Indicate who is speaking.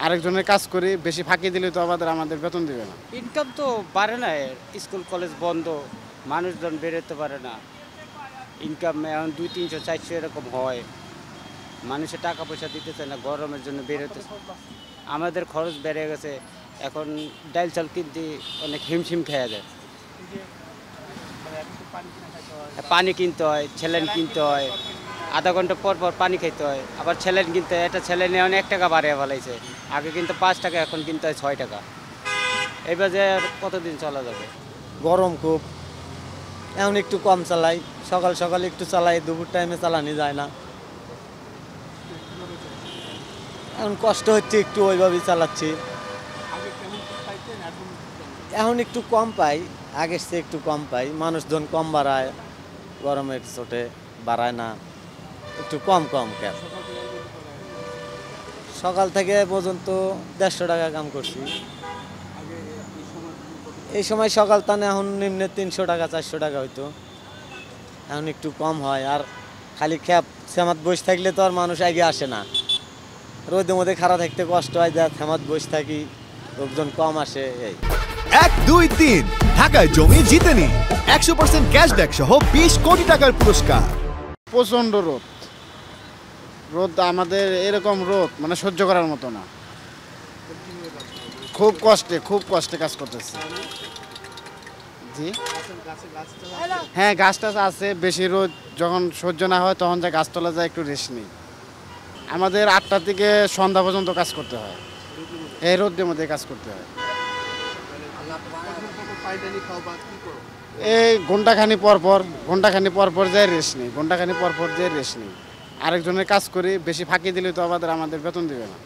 Speaker 1: আরেকজনের কাজ করি, বেশি ফাঁকি দিলে তো আমাদের বেতন দিবে না।
Speaker 2: ইনকাম তো বাড়ে না, স্কুল কলেজ বন্ধ, মানুষজন বেরোতে পারে না। ইনকাম এখন 200-300-400 এরকম হয়। মানুষের টাকা পয়সা দিতে চায় না, গরমের জন্য বেরোতে। আমাদের খরচ বেড়ে গেছে, এখন ডাল চাল কিনতে অনেক হিমশিম খেয়ে যায়। পানি কিনতে হয়, স্যালাইন কিনতে হয়, আধা ঘন্টা পর পর পানি খাইতে হয়, আবার স্যালাইন কিনতে হয়। একটা স্যালাইনে এখন 1 টাকা বাড়িয়ে ফেলাইছে, আগে কিন্তু 5 টাকা, এখন কিনতে হয় 6 টাকা। এই বাজে আর কতদিন চলা যাবে?
Speaker 3: গরম খুব, এখন একটু কম চালাই, সকাল সকাল একটু চালাই, দুপুর টাইমে চালানি যায় না। এখন কষ্ট হচ্ছে একটু, ওইভাবেই চালাচ্ছি। এখন একটু কম পাই, আগের চেয়ে একটু কম পাই, মানুষজন কম বাড়ায়, গরমের চোটে বাড়ায় না, একটু কম কম কেন। সকাল থেকে পর্যন্ত 150 টাকা কাম করছি। এই সময় সকাল তানে এখন নিম্নে 300 টাকা 400 টাকা হইতো, এখন একটু কম হয়। আর খালি খ্যাপ সেমাত বসে থাকলে তো আর মানুষ আগে আসে না, রোদের মধ্যে খাড়া থাকতে কষ্ট হয়, যা সেমাত বসে থাকি, লোকজন কম আসে। এই
Speaker 4: 1, 2, 3 ঢাকায় জমি জিতে নিন 100% ক্যাশব্যাক সহ 20 কোটি টাকার পুরস্কার।
Speaker 1: প্রচণ্ড রোদ, রোদ আমাদের এরকম রোদ মানে সহ্য করার মতো না। খুব কষ্টে কাজ করতেছে। জি হ্যাঁ, গাছ টাছ আছে, বেশি রোদ যখন সহ্য না হয় তখন যা গাছতলা যায় একটু রেস্ট নিই। আমাদের 8টা থেকে সন্ধ্যা পর্যন্ত কাজ করতে হয়, এই রোদের মধ্যে কাজ করতে হয়। এই ঘন্টাখানি পর পর যায় রেস্ট নিই, ঘন্টাখানি পর পর যায় রেস্ট নিই। আরেকজনের কাজ করি, বেশি ফাঁকি দিলে তো আমাদের বেতন দিবে না।